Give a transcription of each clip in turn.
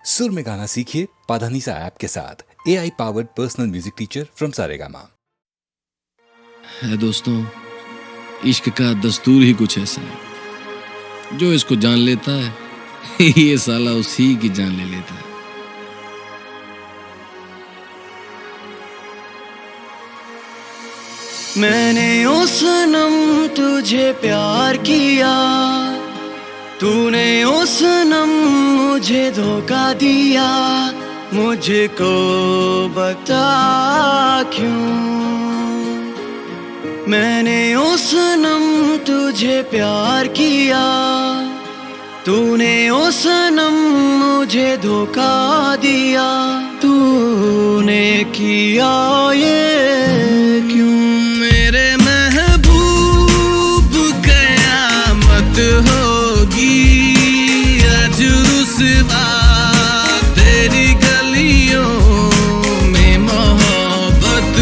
सुर में गाना सीखिए पाधानीसा ऐप के साथ। AI powered personal music teacher from Saregama. है दोस्तों, इश्क का दस्तूर ही कुछ ऐसा है, जो इसको जान लेता है ये साला उसी की जान ले लेता है। मैंने ओ सनम तुझे प्यार किया, तूने ओ सनम मुझे धोखा दिया, मुझको बता क्यों। मैंने ओ सनम तुझे प्यार किया, तूने ओ सनम मुझे धोखा दिया, तूने किया ये क्यों। मेरे महबूब कयामत होगी आज रुसवा तेरी गलियों में मोहब्बत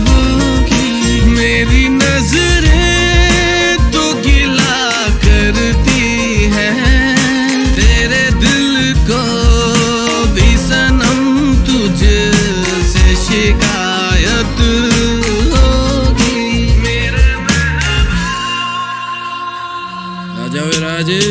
होगी। मेरी नजरें तो गिला करती हैं, तेरे दिल को भी सनम तुझसे शिकायत होगी। राजा वे राजे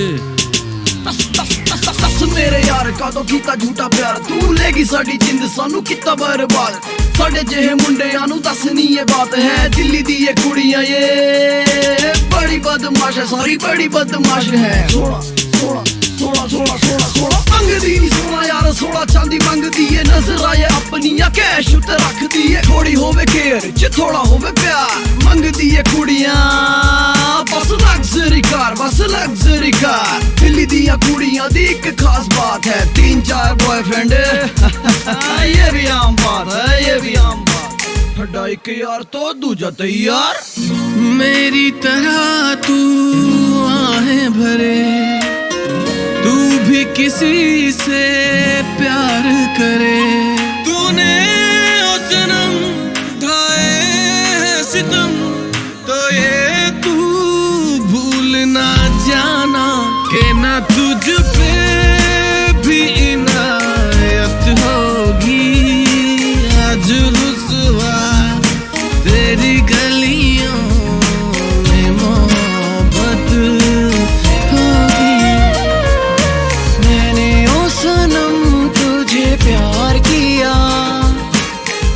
मेरे यार का तो कीता झूठा प्यार, तू लेगी साडी जिंद सानू किता बर्बाद। साडे जेहे मुंडियां नू दसनी ये बात है, दिल्ली दी ये कुड़ियां ये बड़ी बदमाश है, सारी बड़ी बदमाश है। सोना सोना सोना सोना सोना सोना मंगदी नी सोना यार, सोना चांदी मंगदी है। नजर आए अपनियां कैश उते रखदी है, थोड़ी होवे केयर च थोड़ा होवे प्यार। मंगदी है कुड़ियां बस लग्जरी कार, बस लग्जरी कार। दिल्ली दियां कुड़ियां दी एक खास बात है, 3-4 बॉयफ्रेंड ये भी आम बात है, ये भी आम बात। हड्डा एक यार तो दूजा तैयार। मेरी तरह तू आहें भरे, तू भी किसी से प्यार करे। तूने ओ सनम ढाए हैं सितम, तो ये तू भूल ना जाना कि ना तुझ पे भी इनायत होगी आज रुसवा तेरी गलियों में मोहब्बत होगी। मैंने ओ सनम तुझे प्यार किया,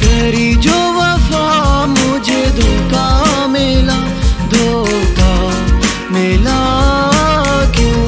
तेरी जो वफा मुझे धोखा मिला, धोखा मिला क्यों।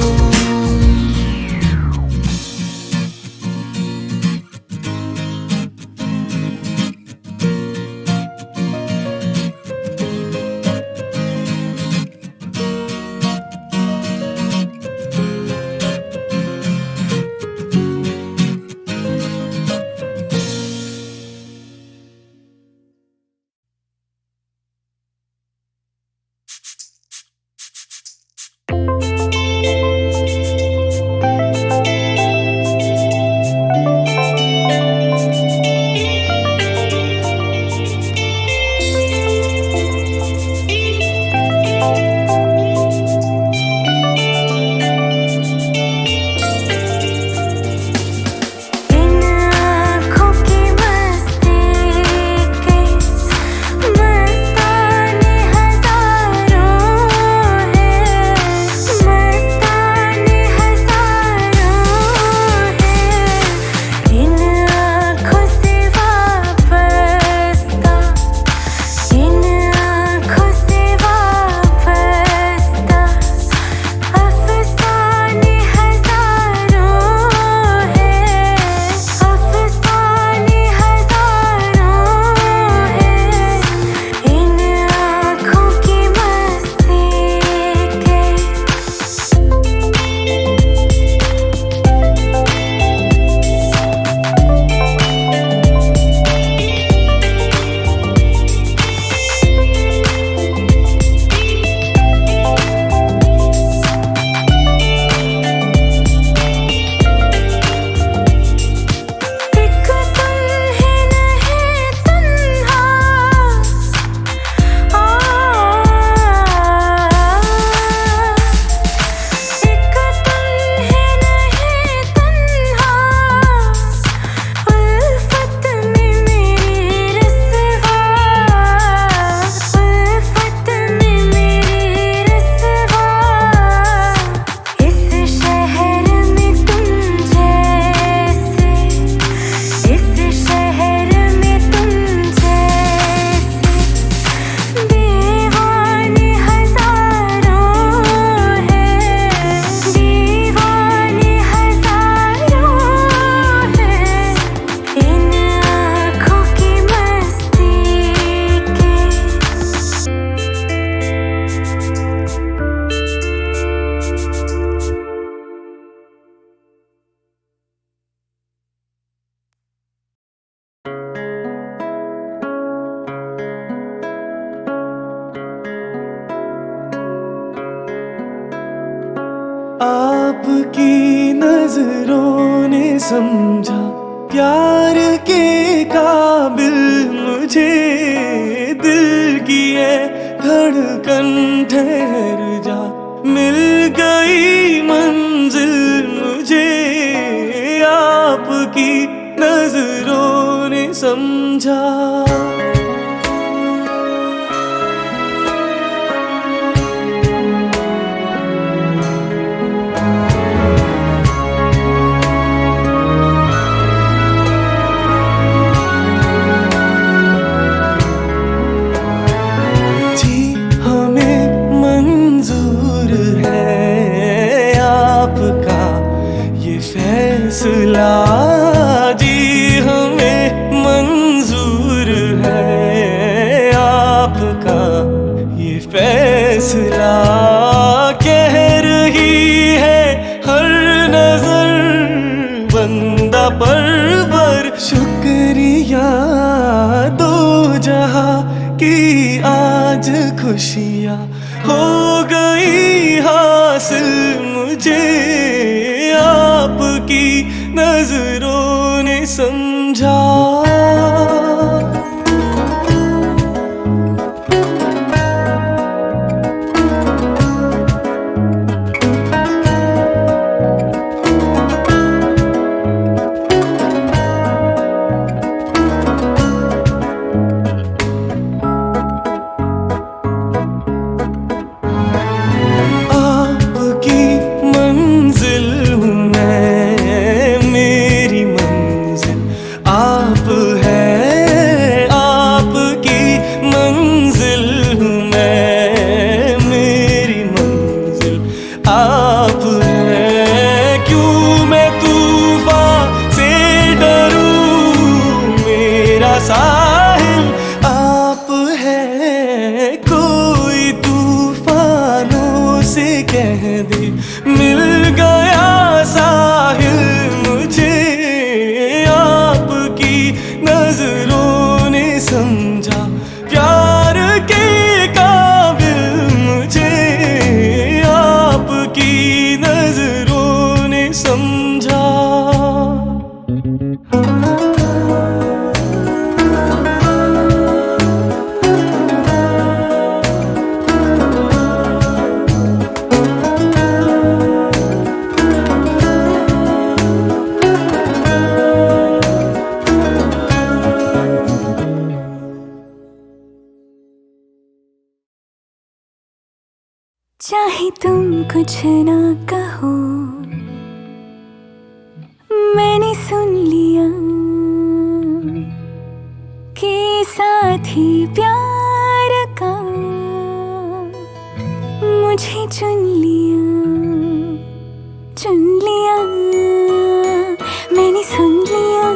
नजरों ने समझा प्यार के काबिल मुझे, दिल की है धड़कन ठहर जा, मिल गई मंजिल मुझे, आपकी नजरों ने समझा। फैसला जी हमें मंजूर है, आपका ये फैसला, कह रही है हर नजर बंदा परवर, शुक्रिया दो जहां की आज खुशियाँ हो गई हासिल मुझे, आपकी नजरों ने समझा। साहिल आप है, कोई तूफानों से कह दे मिल गया साहिल मुझे, आपकी नजरों ने समझा प्यार के काबिल मुझे, आपकी नजरों ने समझा। चाहे तुम कुछ ना कहो, मैंने सुन लिया कि साथी प्यार का मुझे चुन लिया, मैंने सुन लिया।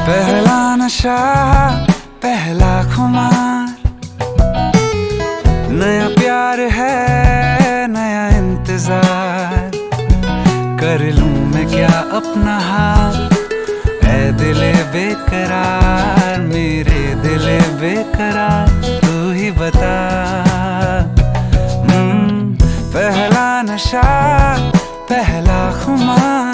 पहला नशा पहला खुमार, नया प्यार है नया इंतजार, कर लूं मैं क्या अपना हाल, ऐ दिले बेकरार, मेरे दिले बेकरार, तू ही बता। पहला नशा पहला खुमार,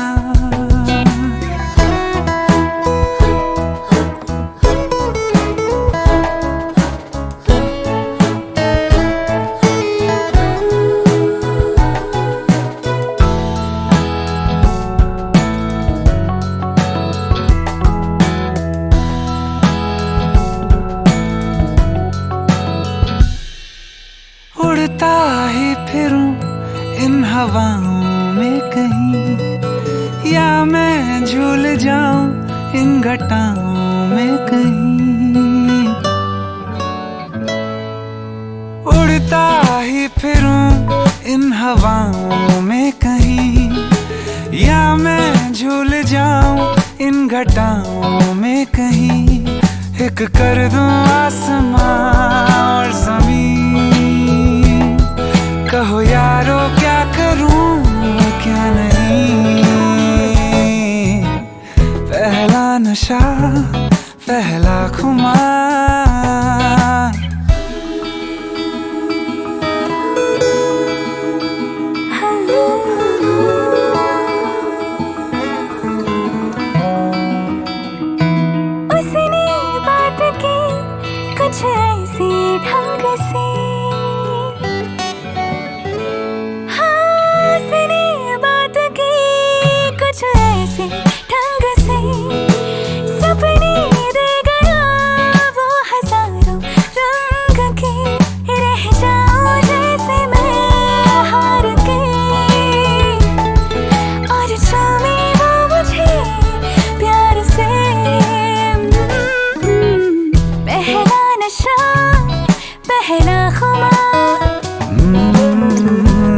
उड़ता ही फिरूं इन हवाओं में कहीं, या मैं झूल जाऊं इन घटाओं में कहीं। उड़ता ही फिरूं इन हवाओं में कहीं, या मैं झूल जाऊं इन घटाओं में कहीं। एक कर दूं आसमां और ज़मीन, कहो यारो क्या करूं क्या नहीं। नशा पहला खुमार। उसने बात की कुछ ऐसे ढंग से, हाँ उसने बात की कुछ ऐसे ढंग से, सपने दे गया वो हजारों रंग के, रह जाऊं जैसे मैं हार के, और चूमे वो मुझे प्यार से। पहला नशा पहला खुमार,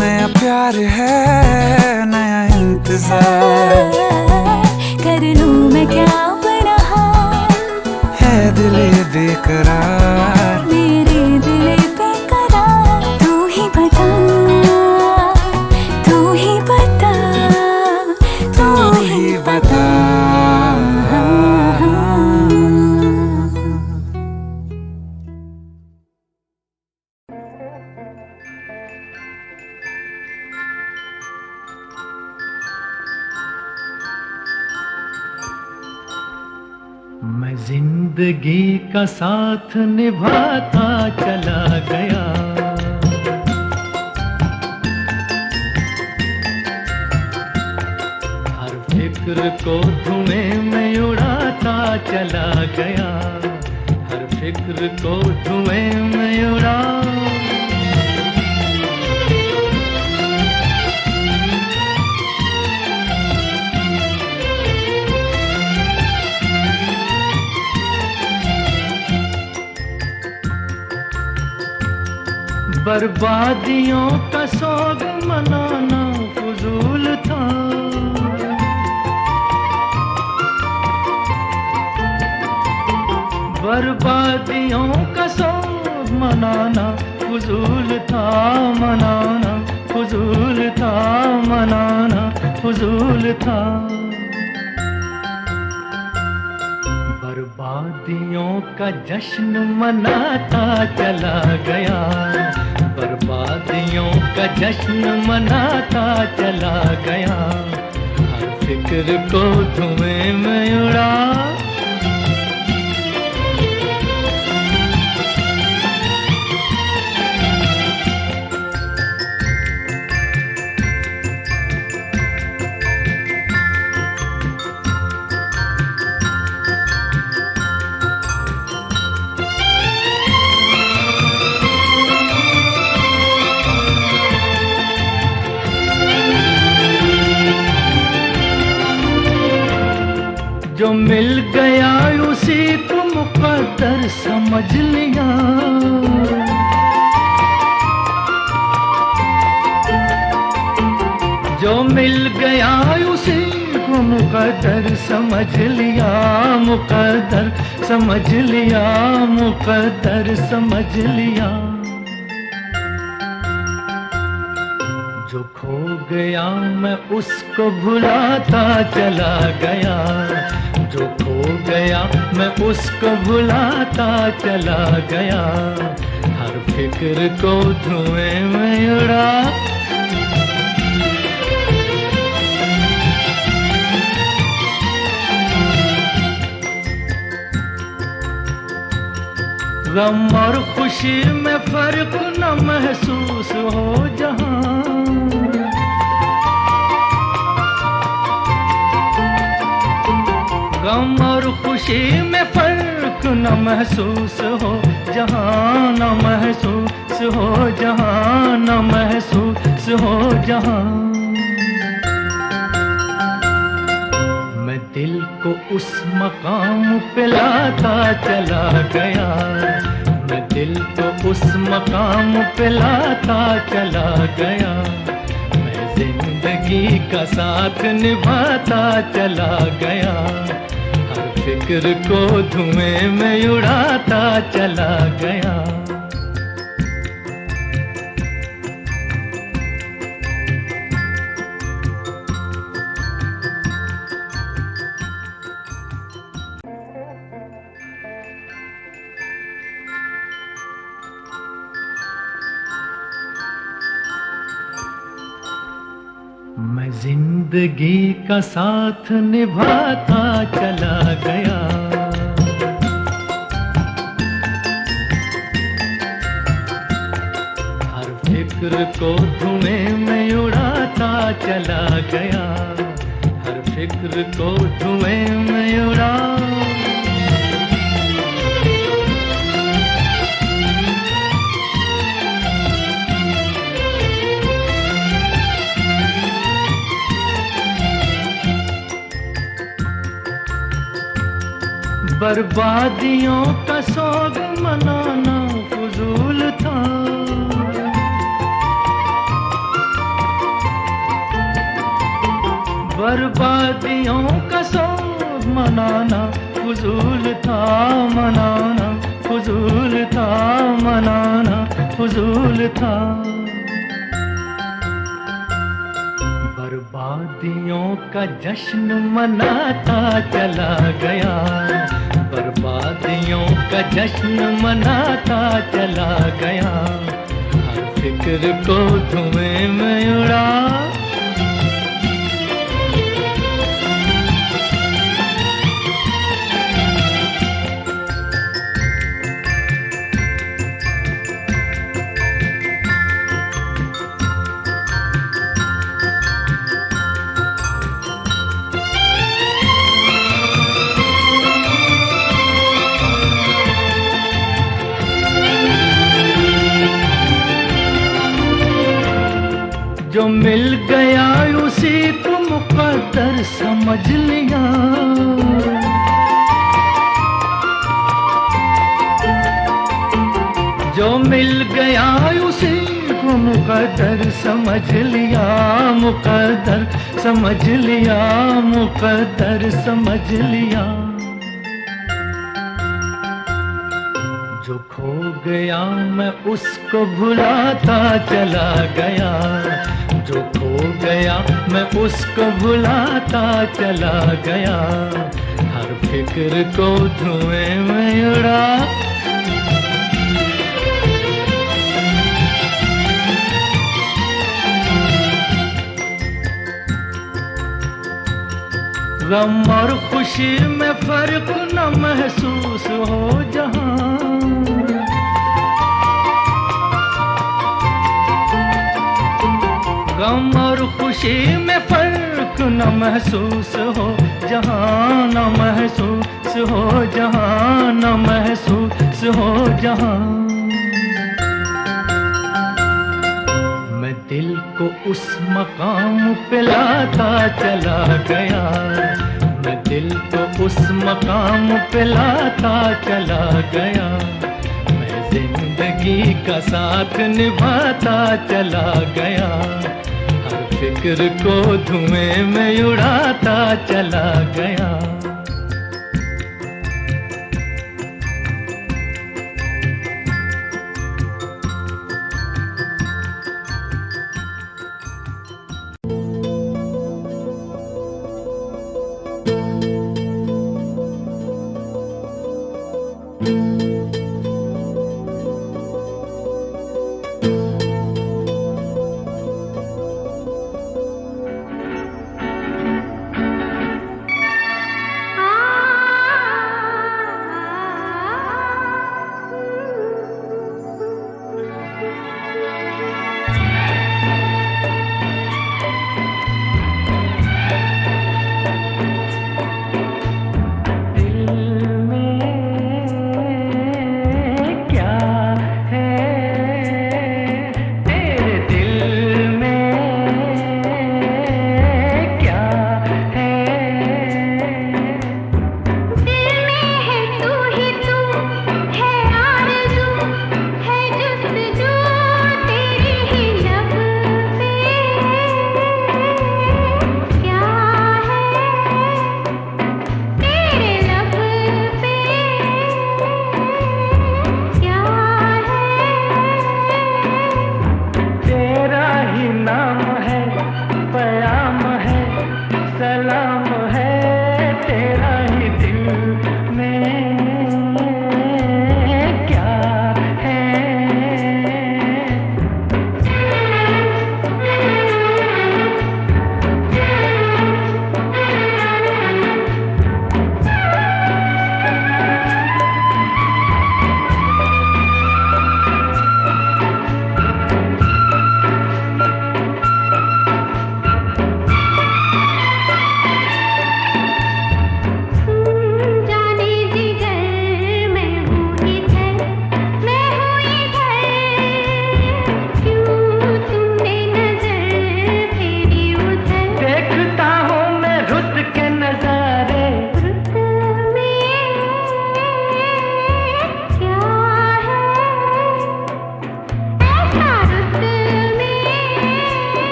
नया प्यार है नया इंतजार, कर लूं मैं क्या अपना हाल, है दिले बेकरार। मेरे दिल पे करार, तू ही बता, तू ही बता, तू ही बता। मैं जिंदगी का साथ निभाता चला गया, हर फिक्र को धुएं में उड़ाता चला गया, हर फिक्र को धुएं में उड़ा। बर्बादियों का सोग मनाना फजूल था, बर्बादियों का सोग मनाना फजूल था, मनाना फजूल था, मनाना फजूल था। बर्बादियों का जश्न मनाता चला गया, बर्बादियों का जश्न मनाता चला गया, हर फिक्र को धुएं में उड़ा। जो मिल गया उसी को मुकद्दर समझ लिया, जो मिल गया उसी को मुकद्दर समझ लिया, मुकद्दर समझ लिया, मुकद्दर समझ लिया। जो खो गया मैं उसको भुलाता चला गया, जो खो गया मैं उसको भुलाता चला गया, हर फिक्र को धुएं में उड़ा। गम और खुशी में फर्क न महसूस हो जहां, गम और खुशी में फर्क न महसूस हो जहां, न महसूस हो जहां, न महसूस हो जहां। मैं दिल को उस मकाम पे लाता चला गया, मैं दिल को उस मकाम पे लाता चला गया, मैं जिंदगी का साथ निभाता चला गया, हर फिक्र को धुएं में उड़ाता चला गया। जिंदगी का साथ निभाता चला गया। हर फिक्र को धुएं में उड़ाता चला गया। हर फिक्र को धुएं में उड़ा। बर्बादियों का सोग मनाना फजूल था। बर्बादियों का सोग मनाना फजूल था। मनाना फजूल था। मनाना फजूल था। बर्बादियों का जश्न मनाता चला गया। बर्बादियों का जश्न मनाता चला गया। हर फिक्र को धुएं में उड़ा। जो मिल गया उसी को मुकद्दर समझ लिया। जो मिल गया उसी को मुकद्दर समझ लिया। मुकद्दर समझ लिया। मुकद्दर समझ लिया। जो खो गया मैं उसको भुलाता चला गया। जो खो गया मैं उसको भुलाता चला गया। हर फिक्र को धुएं में उड़ा। गम और खुशी में फर्क न महसूस हो जहां। गम और खुशी में फर्क न महसूस हो जहां। न महसूस हो जहां। न महसूस हो जहां। मैं दिल को उस मकाम पे लाता चला गया। मैं दिल को उस मकाम पे लाता चला गया। मैं जिंदगी का साथ निभाता चला गया। हर फिक्र को धुएं में उड़ाता चला गया।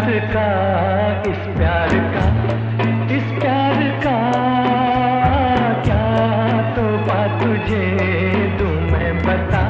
रात का, इस प्यार का, इस प्यार का क्या तोहफा तुझे दूं मैं बता।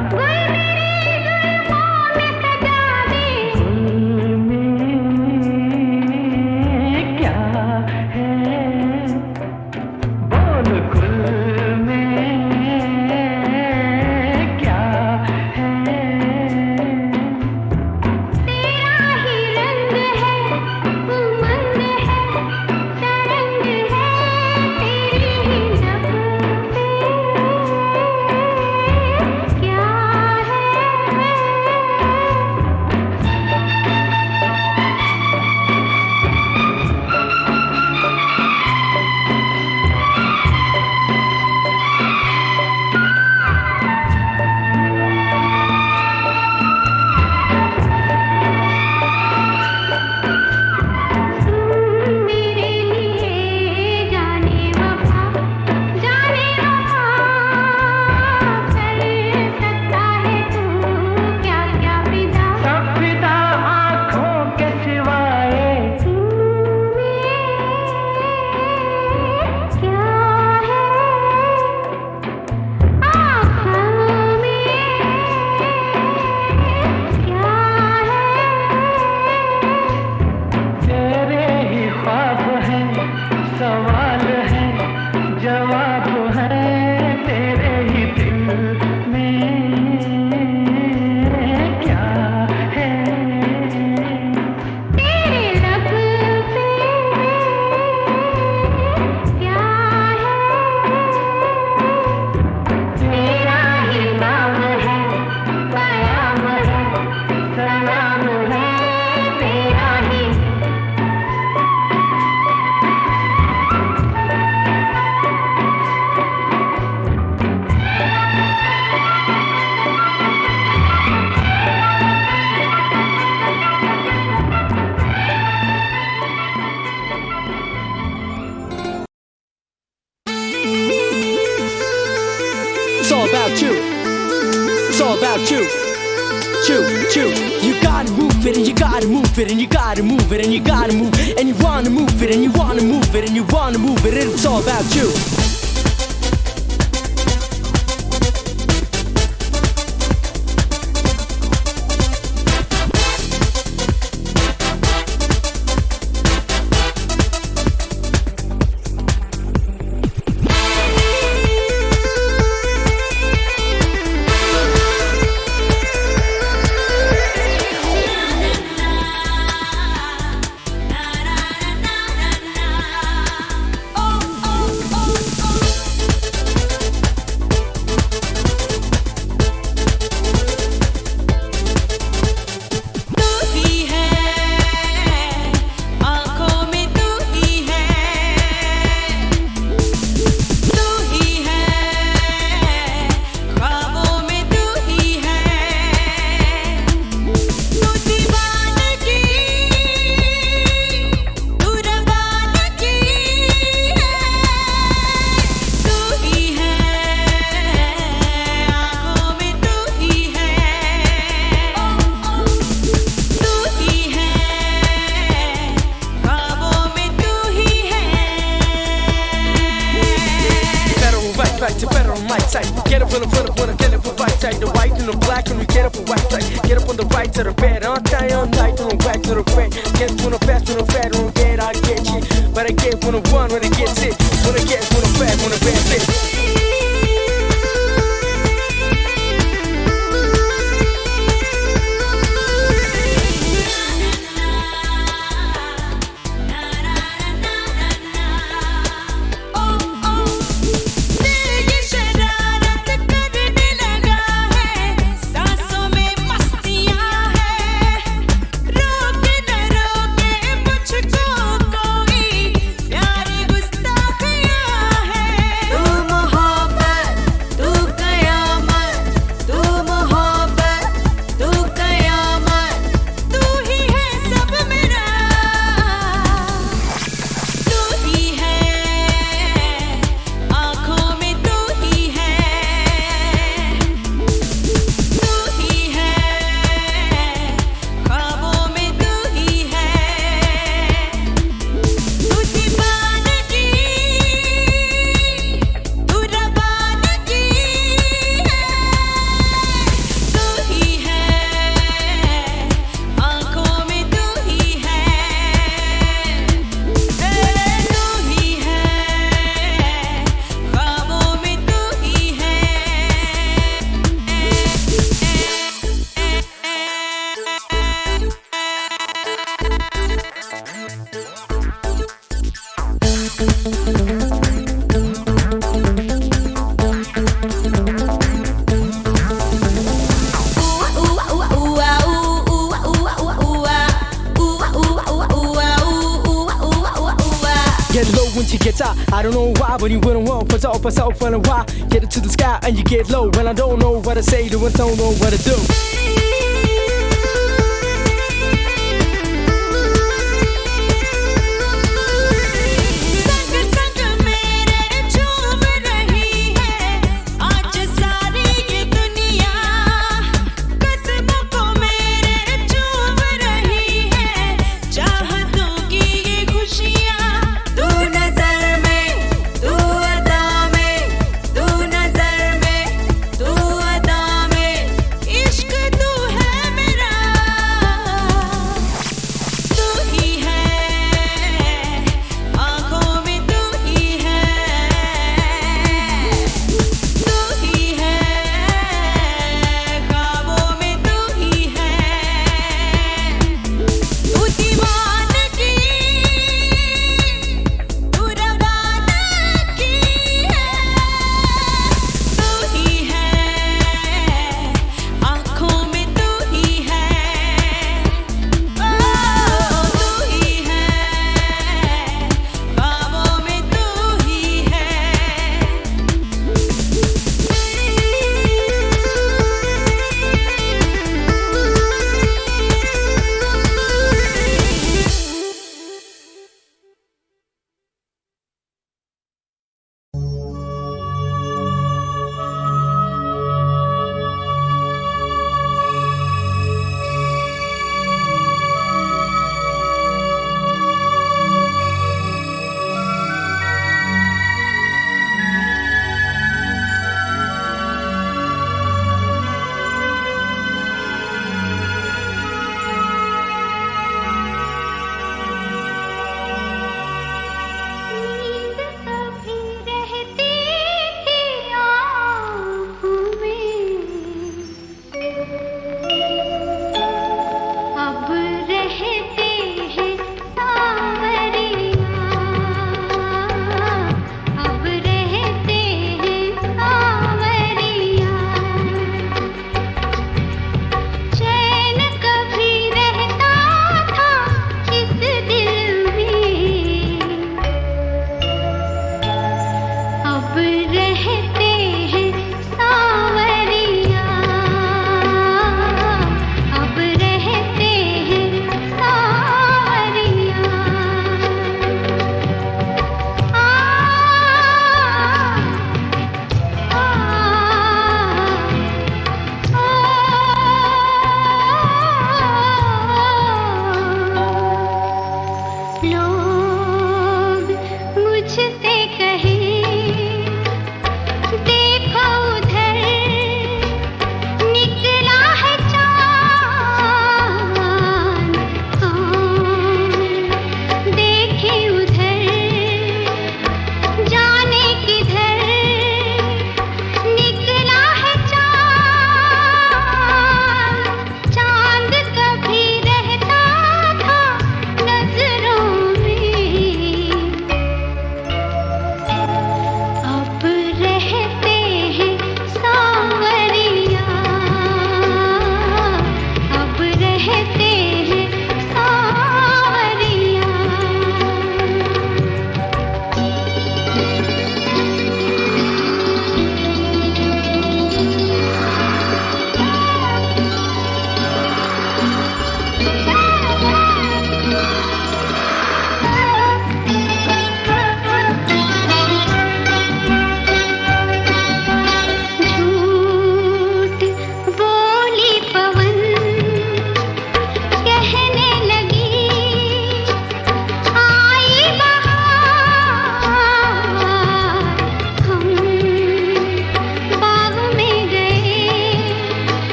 It's all about you. It's all about you. Chew. You gotta move it and you gotta move it and you gotta move it and you gotta move it and you wanna move it and you wanna move it and you wanna move it. It's all about you. Get up on the front, get up on the right side, the white and the black, and we get up on the right side. Get up on the right to the bed, on time, on night, on the back to the red. Get when I'm fast, when I'm fat, when I get, I get you. But I get when I run, when it gets it. When I get, when I'm fat, when I bad it. Get low when she gets out. I don't know why, but you wouldn't want puts up herself on a why. Get it to the sky and you get low. When I don't know what to say to, I don't know what to do. इश्क तू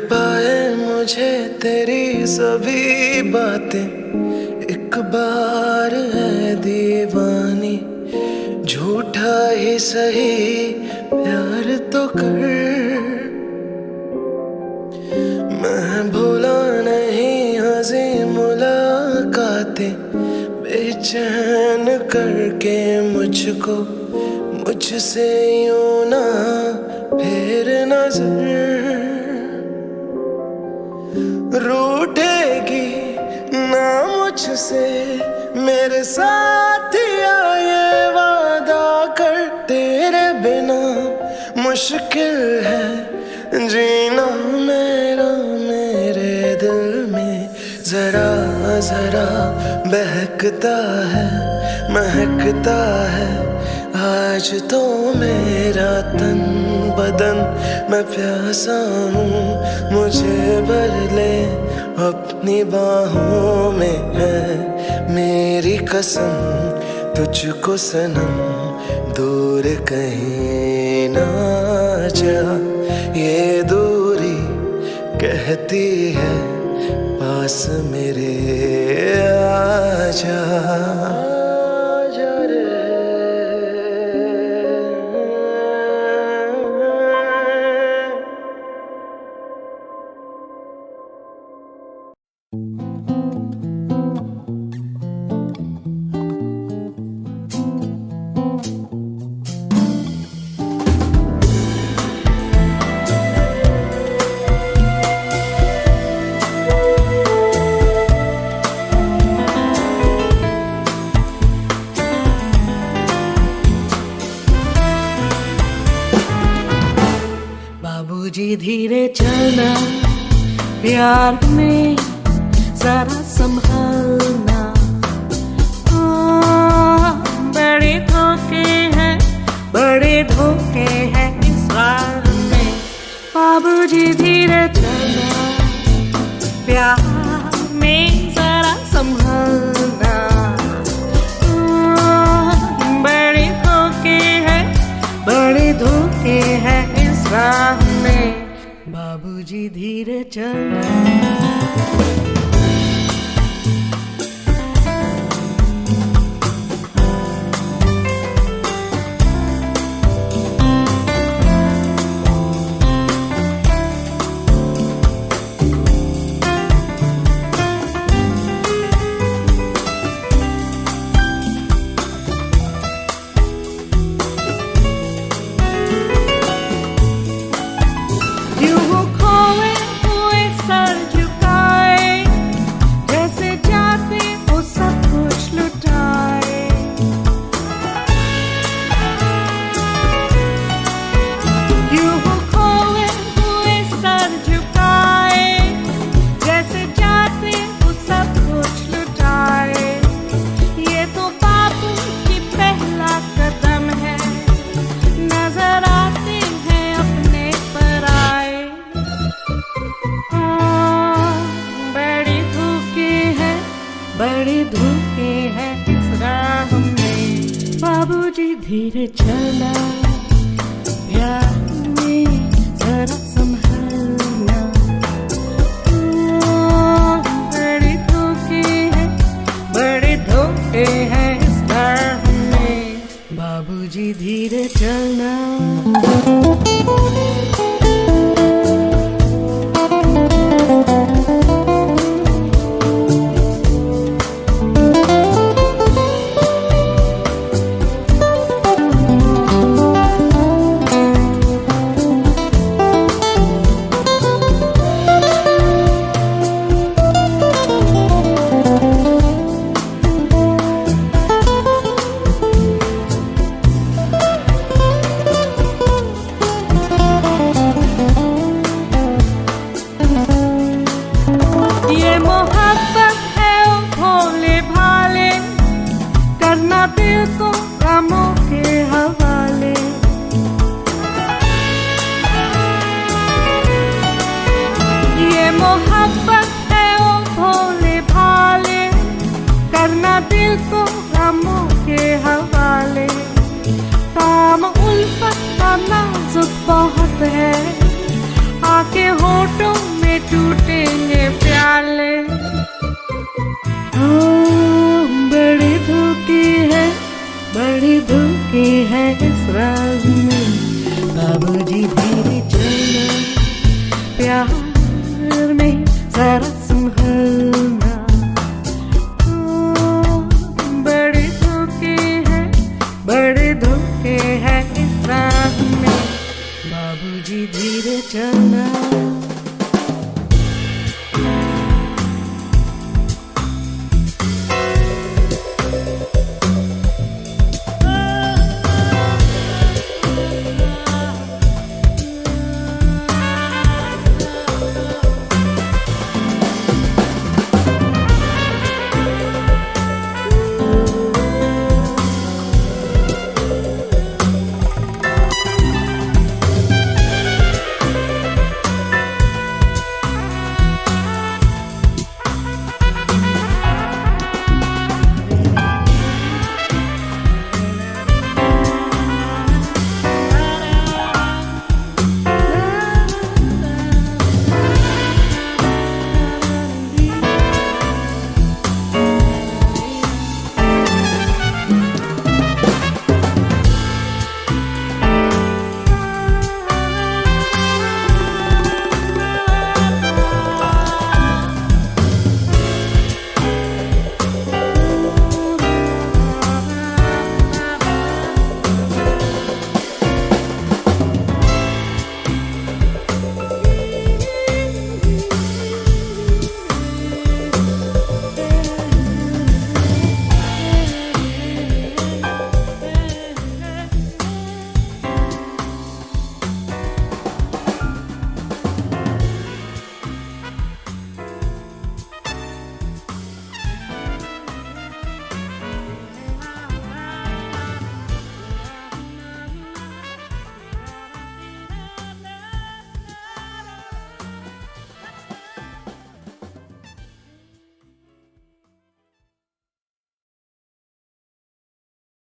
पाए मुझे तेरी सभी बातें, एक बार है दीवानी, झूठा ही सही प्यार तो कर। मैं भूला नहीं हंसी मुलाकातें, बेचैन करके मुझको, मुझसे यूं ना फेर नजर। रूठेगी ना मुझसे मेरे साथिया, ये वादा कर, तेरे बिना मुश्किल है जीना मेरा। मेरे दिल में जरा जरा बहकता है, महकता है आज तो मेरा तन बदन। मैं प्यासा हूँ, मुझे भर ले अपनी बाहों में है मेरी कसम। तुझको सनम दूर कहीं ना जा, ये दूरी कहती है पास मेरे आजा। बाबूजी धीरे चलना, प्यार में जरा संभलना। बड़े धोखे हैं, बड़े धोखे हैं इस राह में। बाबूजी धीरे चलना, प्यार में जरा संभलना। बड़े धोखे हैं, बड़े धोखे हैं इस राह में। बाबूजी धीरे चलना। बड़े धोखे हैं इस राह में। बाबूजी धीरे चला, प्यार में जरा संभलना। बड़े धोखे हैं, बड़े धोखे हैं इस राह में। बाबूजी धीरे चलना। दिल को गमों के हवाले। ये मोहब्बत है ओ भोले भाले, करना दिल को गमों के हवाले। काम उल्फत का नाजुक बहुत है, आके होठ घाटों में टूटेंगे प्याले। ओ बड़ी धोखी है, बड़ी धोखी है इस राज में। बाबूजी धीरे चलना, प्यार में जरा संभल